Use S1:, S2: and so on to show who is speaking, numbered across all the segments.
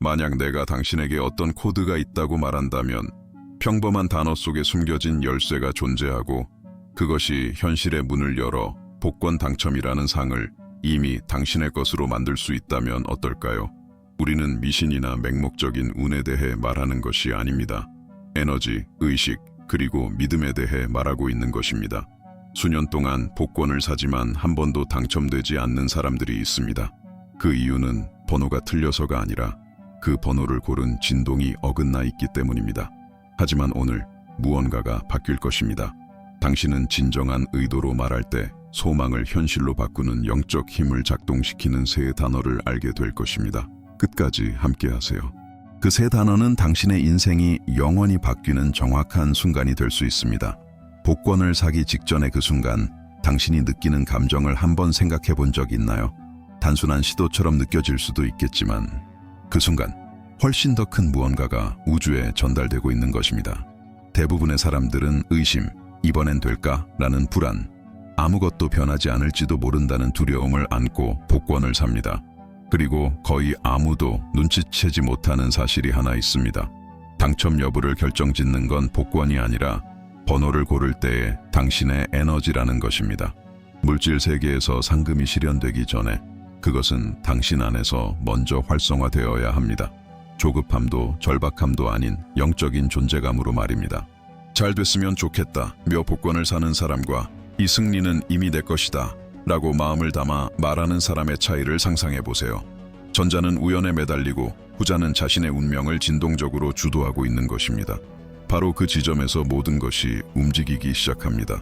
S1: 만약 내가 당신에게 어떤 코드가 있다고 말한다면 평범한 단어 속에 숨겨진 열쇠가 존재하고 그것이 현실의 문을 열어 복권 당첨이라는 상을 이미 당신의 것으로 만들 수 있다면 어떨까요? 우리는 미신이나 맹목적인 운에 대해 말하는 것이 아닙니다. 에너지, 의식, 그리고 믿음에 대해 말하고 있는 것입니다. 수년 동안 복권을 사지만 한 번도 당첨되지 않는 사람들이 있습니다. 그 이유는 번호가 틀려서가 아니라 그 번호를 고른 진동이 어긋나 있기 때문입니다. 하지만 오늘 무언가가 바뀔 것입니다. 당신은 진정한 의도로 말할 때 소망을 현실로 바꾸는 영적 힘을 작동시키는 세 단어를 알게 될 것입니다. 끝까지 함께하세요. 그 세 단어는 당신의 인생이 영원히 바뀌는 정확한 순간이 될 수 있습니다. 복권을 사기 직전의 그 순간, 당신이 느끼는 감정을 한번 생각해 본 적 있나요? 단순한 시도처럼 느껴질 수도 있겠지만 그 순간 훨씬 더 큰 무언가가 우주에 전달되고 있는 것입니다. 대부분의 사람들은 의심, 이번엔 될까? 라는 불안, 아무것도 변하지 않을지도 모른다는 두려움을 안고 복권을 삽니다. 그리고 거의 아무도 눈치채지 못하는 사실이 하나 있습니다. 당첨 여부를 결정짓는 건 복권이 아니라 번호를 고를 때의 당신의 에너지라는 것입니다. 물질 세계에서 상금이 실현되기 전에 그것은 당신 안에서 먼저 활성화되어야 합니다. 조급함도 절박함도 아닌 영적인 존재감으로 말입니다. 잘 됐으면 좋겠다 며 복권을 사는 사람과 이 승리는 이미 내 것이다 라고 마음을 담아 말하는 사람의 차이를 상상해 보세요. 전자는 우연에 매달리고 후자는 자신의 운명을 진동적으로 주도하고 있는 것입니다. 바로 그 지점에서 모든 것이 움직이기 시작합니다.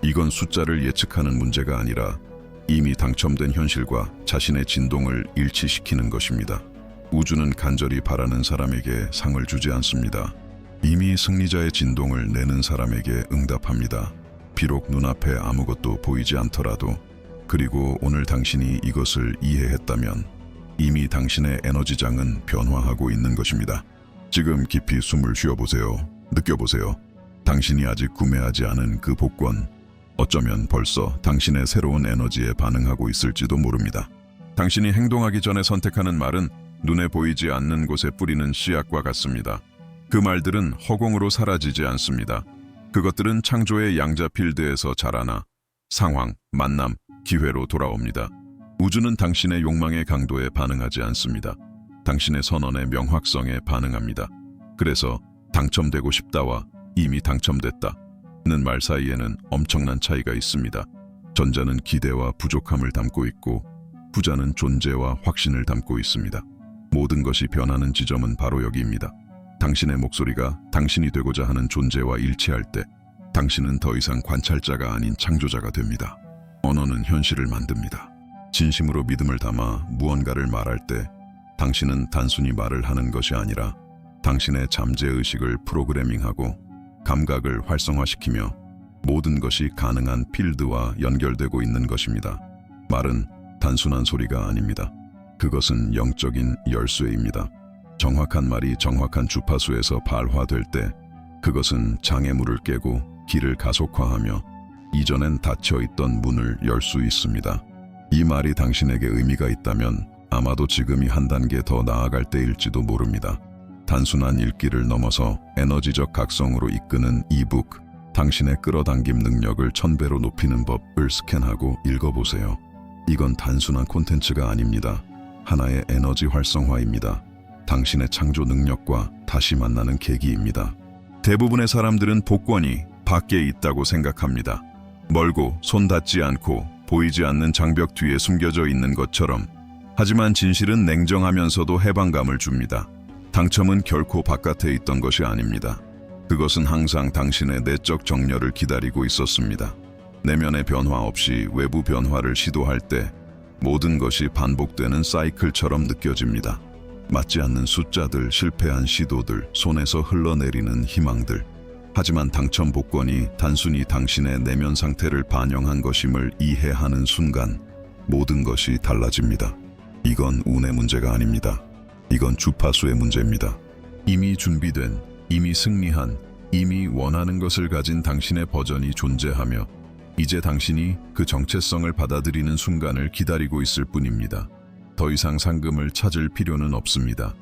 S1: 이건 숫자를 예측하는 문제가 아니라 이미 당첨된 현실과 자신의 진동을 일치시키는 것입니다. 우주는 간절히 바라는 사람에게 상을 주지 않습니다. 이미 승리자의 진동을 내는 사람에게 응답합니다. 비록 눈앞에 아무것도 보이지 않더라도, 그리고 오늘 당신이 이것을 이해했다면 이미 당신의 에너지장은 변화하고 있는 것입니다. 지금 깊이 숨을 쉬어보세요. 느껴보세요. 당신이 아직 구매하지 않은 그 복권, 어쩌면 벌써 당신의 새로운 에너지에 반응하고 있을지도 모릅니다. 당신이 행동하기 전에 선택하는 말은 눈에 보이지 않는 곳에 뿌리는 씨앗과 같습니다. 그 말들은 허공으로 사라지지 않습니다. 그것들은 창조의 양자 필드에서 자라나 상황, 만남, 기회로 돌아옵니다. 우주는 당신의 욕망의 강도에 반응하지 않습니다. 당신의 선언의 명확성에 반응합니다. 그래서 당첨되고 싶다와 이미 당첨됐다는 말 사이에는 엄청난 차이가 있습니다. 전자는 기대와 부족함을 담고 있고 후자는 존재와 확신을 담고 있습니다. 모든 것이 변하는 지점은 바로 여기입니다. 당신의 목소리가 당신이 되고자 하는 존재와 일치할 때 당신은 더 이상 관찰자가 아닌 창조자가 됩니다. 언어는 현실을 만듭니다. 진심으로 믿음을 담아 무언가를 말할 때 당신은 단순히 말을 하는 것이 아니라 당신의 잠재의식을 프로그래밍하고 감각을 활성화시키며 모든 것이 가능한 필드와 연결되고 있는 것입니다. 말은 단순한 소리가 아닙니다. 그것은 영적인 열쇠입니다. 정확한 말이 정확한 주파수에서 발화될 때 그것은 장애물을 깨고 길을 가속화하며 이전엔 닫혀있던 문을 열 수 있습니다. 이 말이 당신에게 의미가 있다면 아마도 지금이 한 단계 더 나아갈 때일지도 모릅니다. 단순한 읽기를 넘어서 에너지적 각성으로 이끄는 이북, 당신의 끌어당김 능력을 1000배로 높이는 법을 스캔하고 읽어보세요. 이건 단순한 콘텐츠가 아닙니다. 하나의 에너지 활성화입니다. 당신의 창조 능력과 다시 만나는 계기입니다. 대부분의 사람들은 복권이 밖에 있다고 생각합니다. 멀고 손 닿지 않고 보이지 않는 장벽 뒤에 숨겨져 있는 것처럼. 하지만 진실은 냉정하면서도 해방감을 줍니다. 당첨은 결코 바깥에 있던 것이 아닙니다. 그것은 항상 당신의 내적 정렬을 기다리고 있었습니다. 내면의 변화 없이 외부 변화를 시도할 때 모든 것이 반복되는 사이클처럼 느껴집니다. 맞지 않는 숫자들, 실패한 시도들, 손에서 흘러내리는 희망들. 하지만 당첨 복권이 단순히 당신의 내면 상태를 반영한 것임을 이해하는 순간 모든 것이 달라집니다. 이건 운의 문제가 아닙니다. 이건 주파수의 문제입니다. 이미 준비된, 이미 승리한, 이미 원하는 것을 가진 당신의 버전이 존재하며 이제 당신이 그 정체성을 받아들이는 순간을 기다리고 있을 뿐입니다. 더 이상 상금을 찾을 필요는 없습니다.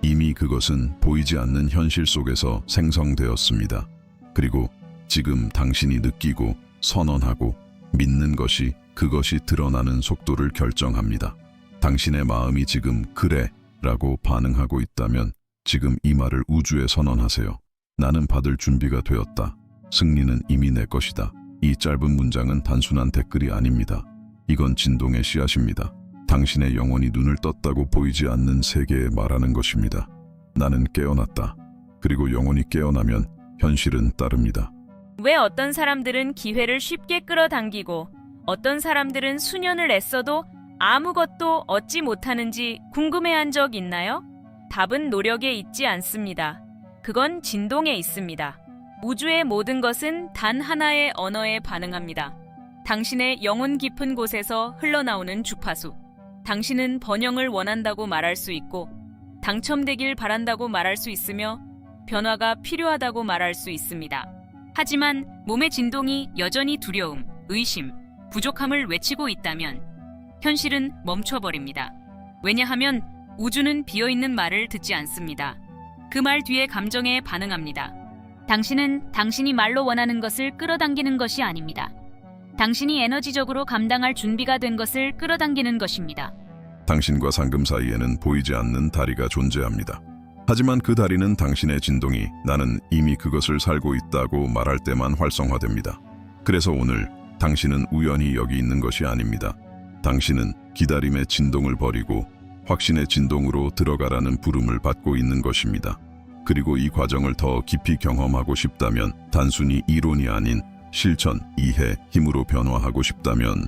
S1: 이미 그것은 보이지 않는 현실 속에서 생성되었습니다. 그리고 지금 당신이 느끼고 선언하고 믿는 것이 그것이 드러나는 속도를 결정합니다. 당신의 마음이 지금 그래 라고 반응하고 있다면 지금 이 말을 우주에 선언하세요. 나는 받을 준비가 되었다. 승리는 이미 내 것이다. 이 짧은 문장은 단순한 댓글이 아닙니다. 이건 진동의 씨앗입니다. 당신의 영혼이 눈을 떴다고 보이지 않는 세계에 말하는 것입니다. 나는 깨어났다. 그리고 영혼이 깨어나면 현실은 따릅니다.
S2: 왜 어떤 사람들은 기회를 쉽게 끌어당기고 어떤 사람들은 수년을 애써도 아무것도 얻지 못하는지 궁금해한 적 있나요? 답은 노력에 있지 않습니다. 그건 진동에 있습니다. 우주의 모든 것은 단 하나의 언어에 반응합니다. 당신의 영혼 깊은 곳에서 흘러나오는 주파수. 당신은 번영을 원한다고 말할 수 있고, 당첨되길 바란다고 말할 수 있으며, 변화가 필요하다고 말할 수 있습니다. 하지만 몸의 진동이 여전히 두려움, 의심, 부족함을 외치고 있다면 현실은 멈춰버립니다. 왜냐하면 우주는 비어있는 말을 듣지 않습니다. 그 말 뒤에 감정에 반응합니다. 당신은 당신이 말로 원하는 것을 끌어당기는 것이 아닙니다. 당신이 에너지적으로 감당할 준비가 된 것을 끌어당기는 것입니다.
S1: 당신과 상금 사이에는 보이지 않는 다리가 존재합니다. 하지만 그 다리는 당신의 진동이 나는 이미 그것을 살고 있다고 말할 때만 활성화됩니다. 그래서 오늘 당신은 우연히 여기 있는 것이 아닙니다. 당신은 기다림의 진동을 버리고 확신의 진동으로 들어가라는 부름을 받고 있는 것입니다. 그리고 이 과정을 더 깊이 경험하고 싶다면, 단순히 이론이 아닌 실천, 이해, 힘으로 변화하고 싶다면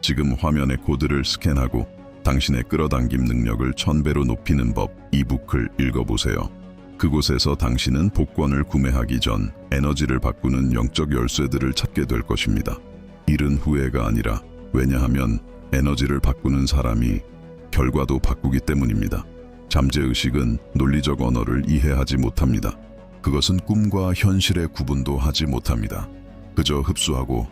S1: 지금 화면의 코드를 스캔하고 당신의 끌어당김 능력을 1000배로 높이는 법 이북을 읽어보세요. 그곳에서 당신은 복권을 구매하기 전 에너지를 바꾸는 영적 열쇠들을 찾게 될 것입니다. 이른 후회가 아니라, 왜냐하면 에너지를 바꾸는 사람이 결과도 바꾸기 때문입니다. 잠재의식은 논리적 언어를 이해하지 못합니다. 그것은 꿈과 현실의 구분도 하지 못합니다. 그저 흡수하고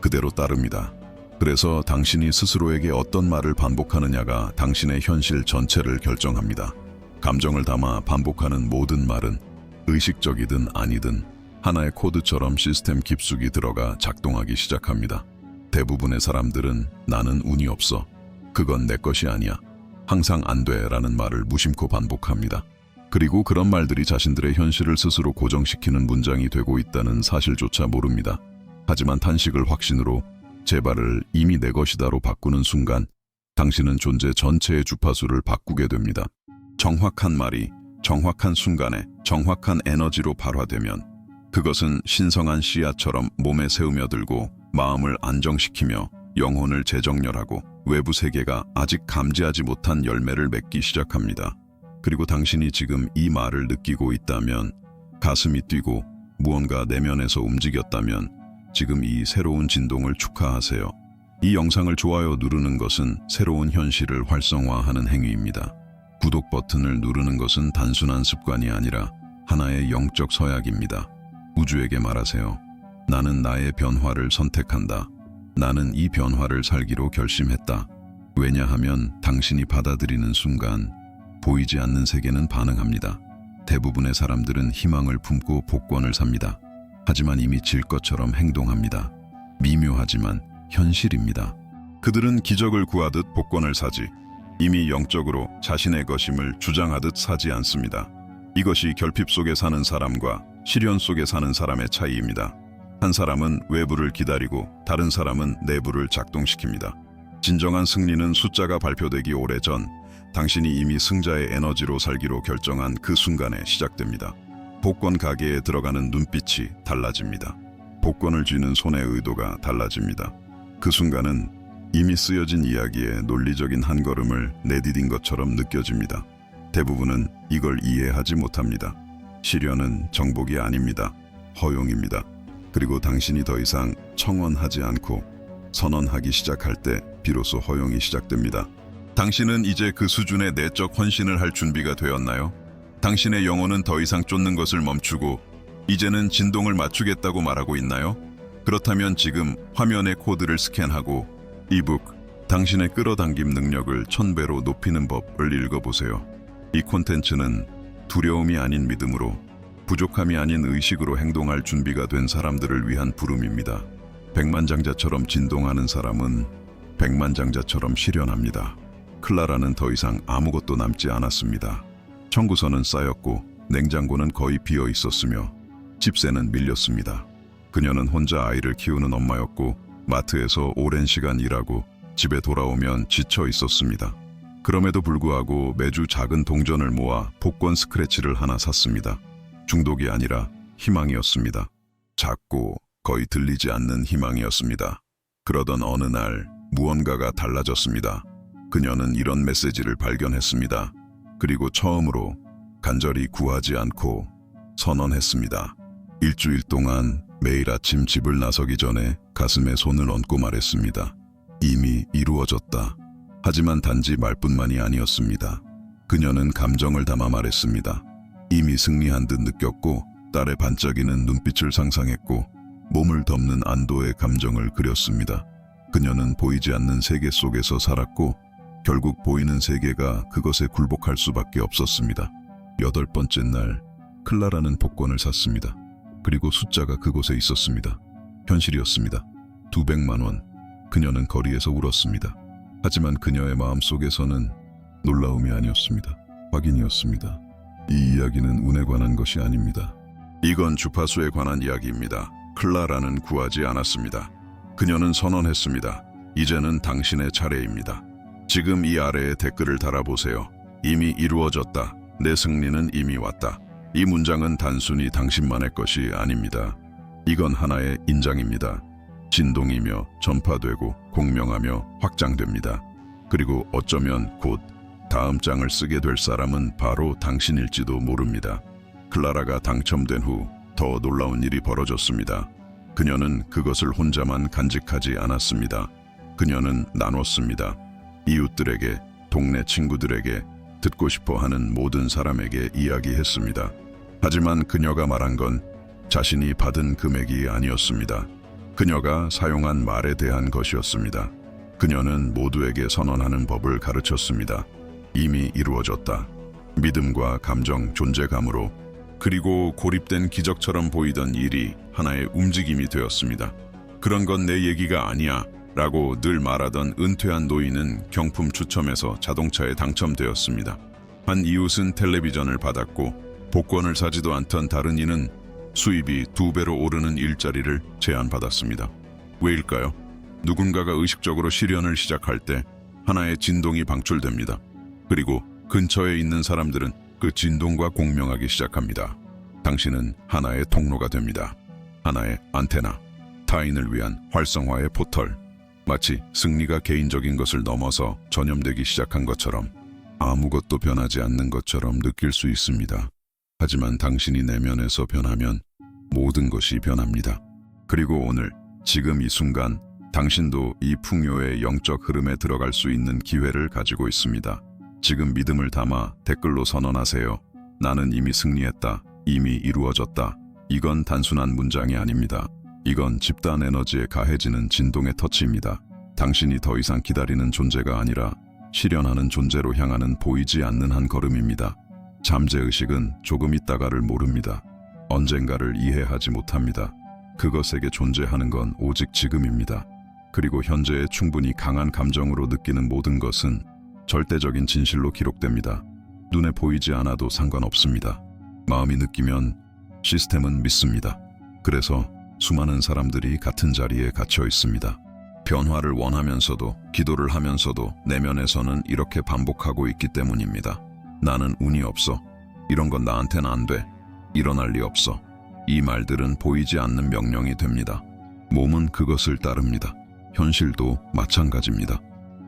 S1: 그대로 따릅니다. 그래서 당신이 스스로에게 어떤 말을 반복하느냐가 당신의 현실 전체를 결정합니다. 감정을 담아 반복하는 모든 말은 의식적이든 아니든 하나의 코드처럼 시스템 깊숙이 들어가 작동하기 시작합니다. 대부분의 사람들은 나는 운이 없어. 그건 내 것이 아니야. 항상 안 돼 라는 말을 무심코 반복합니다. 그리고 그런 말들이 자신들의 현실을 스스로 고정시키는 문장이 되고 있다는 사실조차 모릅니다. 하지만 탄식을 확신으로 제발을 이미 내 것이다로 바꾸는 순간 당신은 존재 전체의 주파수를 바꾸게 됩니다. 정확한 말이 정확한 순간에 정확한 에너지로 발화되면 그것은 신성한 씨앗처럼 몸에 새우며들고 마음을 안정시키며 영혼을 재정렬하고 외부 세계가 아직 감지하지 못한 열매를 맺기 시작합니다. 그리고 당신이 지금 이 말을 느끼고 있다면, 가슴이 뛰고 무언가 내면에서 움직였다면 지금 이 새로운 진동을 축하하세요. 이 영상을 좋아요 누르는 것은 새로운 현실을 활성화하는 행위입니다. 구독 버튼을 누르는 것은 단순한 습관이 아니라 하나의 영적 서약입니다. 우주에게 말하세요. 나는 나의 변화를 선택한다. 나는 이 변화를 살기로 결심했다. 왜냐하면 당신이 받아들이는 순간 보이지 않는 세계는 반응합니다. 대부분의 사람들은 희망을 품고 복권을 삽니다. 하지만 이미 질 것처럼 행동합니다. 미묘하지만 현실입니다. 그들은 기적을 구하듯 복권을 사지, 이미 영적으로 자신의 것임을 주장하듯 사지 않습니다. 이것이 결핍 속에 사는 사람과 시련 속에 사는 사람의 차이입니다. 한 사람은 외부를 기다리고 다른 사람은 내부를 작동시킵니다. 진정한 승리는 숫자가 발표되기 오래전 당신이 이미 승자의 에너지로 살기로 결정한 그 순간에 시작됩니다. 복권 가게에 들어가는 눈빛이 달라집니다. 복권을 쥐는 손의 의도가 달라집니다. 그 순간은 이미 쓰여진 이야기의 논리적인 한 걸음을 내디딘 것처럼 느껴집니다. 대부분은 이걸 이해하지 못합니다. 시련은 정복이 아닙니다. 허용입니다. 그리고 당신이 더 이상 청원하지 않고 선언하기 시작할 때 비로소 허용이 시작됩니다. 당신은 이제 그 수준의 내적 헌신을 할 준비가 되었나요? 당신의 영혼은 더 이상 쫓는 것을 멈추고 이제는 진동을 맞추겠다고 말하고 있나요? 그렇다면 지금 화면의 코드를 스캔하고 이북, 당신의 끌어당김 능력을 1000배로 높이는 법을 읽어보세요. 이 콘텐츠는 두려움이 아닌 믿음으로, 부족함이 아닌 의식으로 행동할 준비가 된 사람들을 위한 부름입니다. 백만장자처럼 진동하는 사람은 백만장자처럼 실현합니다. 클라라는 더 이상 아무것도 남지 않았습니다. 청구서는 쌓였고 냉장고는 거의 비어 있었으며 집세는 밀렸습니다. 그녀는 혼자 아이를 키우는 엄마였고 마트에서 오랜 시간 일하고 집에 돌아오면 지쳐 있었습니다. 그럼에도 불구하고 매주 작은 동전을 모아 복권 스크래치를 하나 샀습니다. 중독이 아니라 희망이었습니다. 작고 거의 들리지 않는 희망이었습니다. 그러던 어느 날 무언가가 달라졌습니다. 그녀는 이런 메시지를 발견했습니다. 그리고 처음으로 간절히 구하지 않고 선언했습니다. 일주일 동안 매일 아침 집을 나서기 전에 가슴에 손을 얹고 말했습니다. 이미 이루어졌다. 하지만 단지 말뿐만이 아니었습니다. 그녀는 감정을 담아 말했습니다. 이미 승리한 듯 느꼈고 딸의 반짝이는 눈빛을 상상했고 몸을 덮는 안도의 감정을 그렸습니다. 그녀는 보이지 않는 세계 속에서 살았고 결국 보이는 세계가 그것에 굴복할 수밖에 없었습니다. 8번째 날 클라라는 복권을 샀습니다. 그리고 숫자가 그곳에 있었습니다. 현실이었습니다. 200만 원. 그녀는 거리에서 울었습니다. 하지만 그녀의 마음속에서는 놀라움이 아니었습니다. 확인이었습니다. 이 이야기는 운에 관한 것이 아닙니다. 이건 주파수에 관한 이야기입니다. 클라라는 구하지 않았습니다. 그녀는 선언했습니다. 이제는 당신의 차례입니다. 지금 이 아래에 댓글을 달아보세요. 이미 이루어졌다. 내 승리는 이미 왔다. 이 문장은 단순히 당신만의 것이 아닙니다. 이건 하나의 인장입니다. 진동이며 전파되고 공명하며 확장됩니다. 그리고 어쩌면 곧 다음 장을 쓰게 될 사람은 바로 당신일지도 모릅니다. 클라라가 당첨된 후 더 놀라운 일이 벌어졌습니다. 그녀는 그것을 혼자만 간직하지 않았습니다. 그녀는 나눴습니다. 이웃들에게, 동네 친구들에게, 듣고 싶어 하는 모든 사람에게 이야기했습니다. 하지만 그녀가 말한 건 자신이 받은 금액이 아니었습니다. 그녀가 사용한 말에 대한 것이었습니다. 그녀는 모두에게 선언하는 법을 가르쳤습니다. 이미 이루어졌다. 믿음과 감정, 존재감으로, 그리고 고립된 기적처럼 보이던 일이 하나의 움직임이 되었습니다. 그런 건 내 얘기가 아니야 라고 늘 말하던 은퇴한 노인은 경품 추첨에서 자동차에 당첨되었습니다. 한 이웃은 텔레비전을 받았고 복권을 사지도 않던 다른 이는 수입이 2배로 오르는 일자리를 제안받았습니다. 왜일까요? 누군가가 의식적으로 실현을 시작할 때 하나의 진동이 방출됩니다. 그리고 근처에 있는 사람들은 그 진동과 공명하기 시작합니다. 당신은 하나의 통로가 됩니다. 하나의 안테나, 타인을 위한 활성화의 포털. 마치 승리가 개인적인 것을 넘어서 전염되기 시작한 것처럼, 아무것도 변하지 않는 것처럼 느낄 수 있습니다. 하지만 당신이 내면에서 변하면 모든 것이 변합니다. 그리고 오늘, 지금 이 순간 당신도 이 풍요의 영적 흐름에 들어갈 수 있는 기회를 가지고 있습니다. 지금 믿음을 담아 댓글로 선언하세요. 나는 이미 승리했다. 이미 이루어졌다. 이건 단순한 문장이 아닙니다. 이건 집단 에너지에 가해지는 진동의 터치입니다. 당신이 더 이상 기다리는 존재가 아니라 실현하는 존재로 향하는 보이지 않는 한 걸음입니다. 잠재의식은 조금 있다가를 모릅니다. 언젠가를 이해하지 못합니다. 그것에게 존재하는 건 오직 지금입니다. 그리고 현재에 충분히 강한 감정으로 느끼는 모든 것은 절대적인 진실로 기록됩니다. 눈에 보이지 않아도 상관없습니다. 마음이 느끼면 시스템은 믿습니다. 그래서 수많은 사람들이 같은 자리에 갇혀 있습니다. 변화를 원하면서도, 기도를 하면서도 내면에서는 이렇게 반복하고 있기 때문입니다. 나는 운이 없어. 이런 건 나한테는 안 돼. 일어날 리 없어. 이 말들은 보이지 않는 명령이 됩니다. 몸은 그것을 따릅니다. 현실도 마찬가지입니다.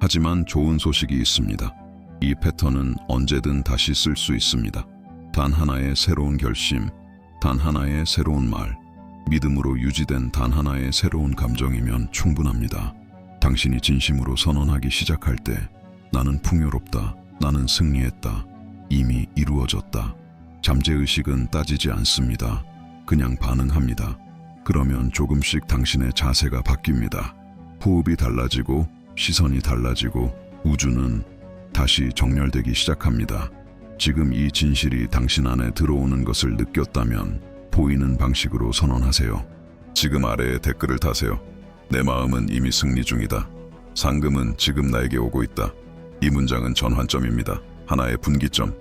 S1: 하지만 좋은 소식이 있습니다. 이 패턴은 언제든 다시 쓸 수 있습니다. 단 하나의 새로운 결심, 단 하나의 새로운 말, 믿음으로 유지된 단 하나의 새로운 감정이면 충분합니다. 당신이 진심으로 선언하기 시작할 때 나는 풍요롭다, 나는 승리했다, 이미 이루어졌다. 잠재의식은 따지지 않습니다. 그냥 반응합니다. 그러면 조금씩 당신의 자세가 바뀝니다. 호흡이 달라지고 시선이 달라지고 우주는 다시 정렬되기 시작합니다. 지금 이 진실이 당신 안에 들어오는 것을 느꼈다면 보이는 방식으로 선언하세요. 지금 아래에 댓글을 다세요. 내 마음은 이미 승리 중이다. 상금은 지금 나에게 오고 있다. 이 문장은 전환점입니다. 하나의 분기점.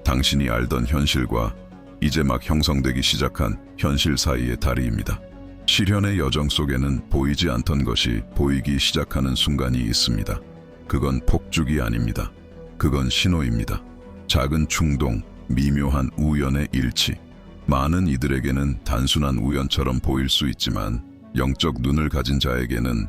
S1: 당신이 알던 현실과 이제 막 형성되기 시작한 현실 사이의 다리입니다. 실현의 여정 속에는 보이지 않던 것이 보이기 시작하는 순간이 있습니다. 그건 폭죽이 아닙니다. 그건 신호입니다. 작은 충동, 미묘한 우연의 일치. 많은 이들에게는 단순한 우연처럼 보일 수 있지만 영적 눈을 가진 자에게는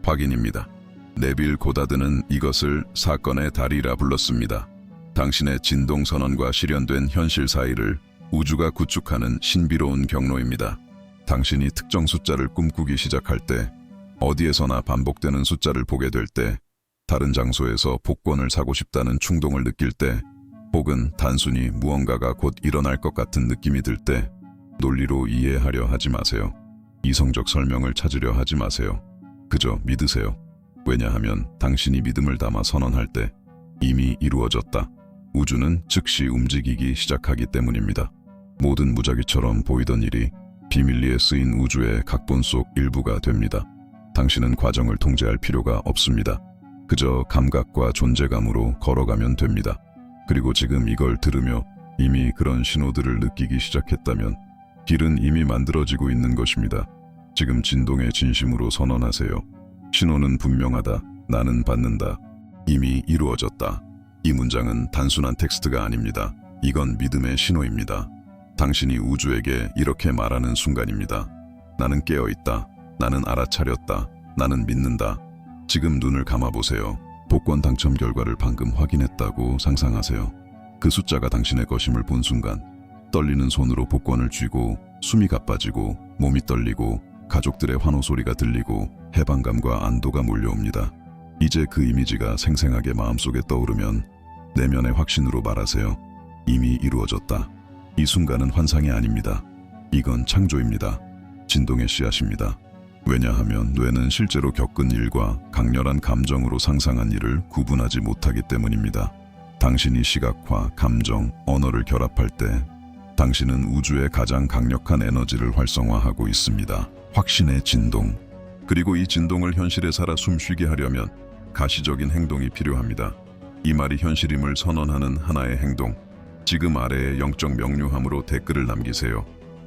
S1: 확인입니다. 네빌 고다드는 이것을 사건의 다리라 불렀습니다. 당신의 진동 선언과 실현된 현실 사이를 우주가 구축하는 신비로운 경로입니다. 당신이 특정 숫자를 꿈꾸기 시작할 때, 어디에서나 반복되는 숫자를 보게 될 때, 다른 장소에서 복권을 사고 싶다는 충동을 느낄 때, 혹은 단순히 무언가가 곧 일어날 것 같은 느낌이 들 때, 논리로 이해하려 하지 마세요. 이성적 설명을 찾으려 하지 마세요. 그저 믿으세요. 왜냐하면 당신이 믿음을 담아 선언할 때 이미 이루어졌다. 우주는 즉시 움직이기 시작하기 때문입니다. 모든 무작위처럼 보이던 일이 비밀리에 쓰인 우주의 각본 속 일부가 됩니다. 당신은 과정을 통제할 필요가 없습니다. 그저 감각과 존재감으로 걸어가면 됩니다. 그리고 지금 이걸 들으며 이미 그런 신호들을 느끼기 시작했다면 길은 이미 만들어지고 있는 것입니다. 지금 진동의 진심으로 선언하세요. 신호는 분명하다. 나는 받는다. 이미 이루어졌다. 이 문장은 단순한 텍스트가 아닙니다. 이건 믿음의 신호입니다. 당신이 우주에게 이렇게 말하는 순간입니다. 나는 깨어있다. 나는 알아차렸다. 나는 믿는다. 지금 눈을 감아보세요. 복권 당첨 결과를 방금 확인했다고 상상하세요. 그 숫자가 당신의 것임을 본 순간 떨리는 손으로 복권을 쥐고 숨이 가빠지고 몸이 떨리고 가족들의 환호 소리가 들리고 해방감과 안도가 몰려옵니다. 이제 그 이미지가 생생하게 마음속에 떠오르면 내면의 확신으로 말하세요. 이미 이루어졌다. 이 순간은 환상이 아닙니다. 이건 창조입니다. 진동의 씨앗입니다. 왜냐하면 뇌는 실제로 겪은 일과 강렬한 감정으로 상상한 일을 구분하지 못하기 때문입니다. 당신이 시각화, 감정, 언어를 결합할 때 당신은 우주의 가장 강력한 에너지를 활성화하고 있습니다. 확신의 진동. 그리고 이 진동을 현실에 살아 숨쉬게 하려면 가시적인 행동이 필요합니다. 이 말이 현실임을 선언하는 하나의 행동. 지금 아래의 영적 명료함으로 댓글을 남기세요.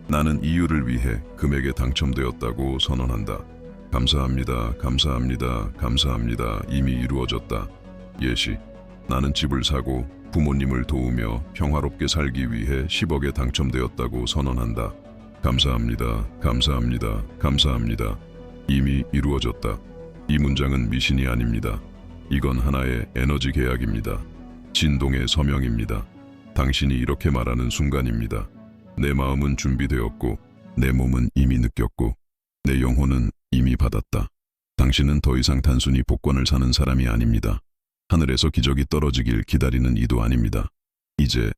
S1: 나는 이유를 위해 금액에 당첨되었다고 선언한다. 감사합니다. 감사합니다. 감사합니다. 이미 이루어졌다. 예시. 나는 집을 사고 부모님을 도우며 평화롭게 살기 위해 10억에 당첨되었다고 선언한다. 감사합니다. 감사합니다. 감사합니다. 이미 이루어졌다. 이 문장은 미신이 아닙니다. 이건 하나의 에너지 계약입니다. 진동의 서명입니다. 당신이 이렇게 말하는 순간입니다. 내 마음은 준비되었고 내 몸은 이미 느꼈고 내 영혼은 이미 받았다. 당신은 더 이상 단순히 복권을 사는 사람이 아닙니다. 하늘에서 기적이 떨어지길 기다리는 이도 아닙니다. 이제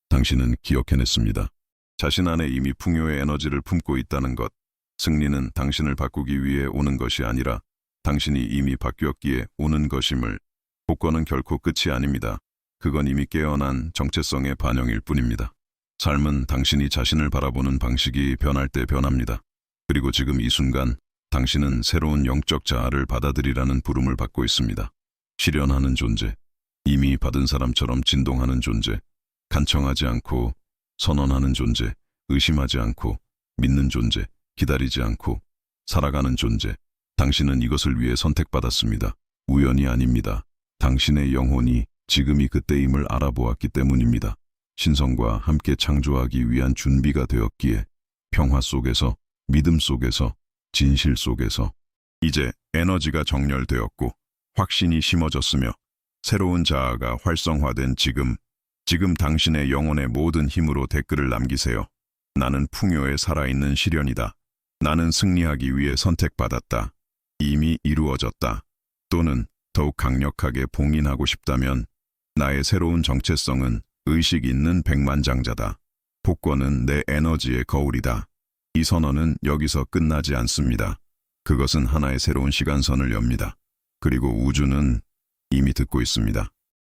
S1: 당신은 기억해냈습니다. 자신 안에 이미 풍요의 에너지를 품고 있다는 것. 승리는 당신을 바꾸기 위해 오는 것이 아니라 당신이 이미 바뀌었기에 오는 것임을. 복권은 결코 끝이 아닙니다. 그건 이미 깨어난 정체성의 반영일 뿐입니다. 삶은 당신이 자신을 바라보는 방식이 변할 때 변합니다. 그리고 지금 이 순간 당신은 새로운 영적 자아를 받아들이라는 부름을 받고 있습니다. 실현하는 존재, 이미 받은 사람처럼 진동하는 존재, 간청하지 않고 선언하는 존재, 의심하지 않고 믿는 존재, 기다리지 않고 살아가는 존재. 당신은 이것을 위해 선택받았습니다. 우연이 아닙니다. 당신의 영혼이 지금이 그때임을 알아보았기 때문입니다. 신성과 함께 창조하기 위한 준비가 되었기에 평화 속에서, 믿음 속에서, 진실 속에서 이제 에너지가 정렬되었고 확신이 심어졌으며 새로운 자아가 활성화된 지금 당신의 영혼의 모든 힘으로 댓글을 남기세요. 나는 풍요에 살아있는 시련이다. 나는 승리하기 위해 선택받았다. 이미 이루어졌다. 또는 더욱 강력하게 봉인하고 싶다면 나의 새로운 정체성은 의식 있는 백만장자다. 복권은 내 에너지의 거울이다. 이 선언은 여기서 끝나지 않습니다. 그것은 하나의 새로운 시간선을 엽니다. 그리고 우주는 이미 듣고 있습니다.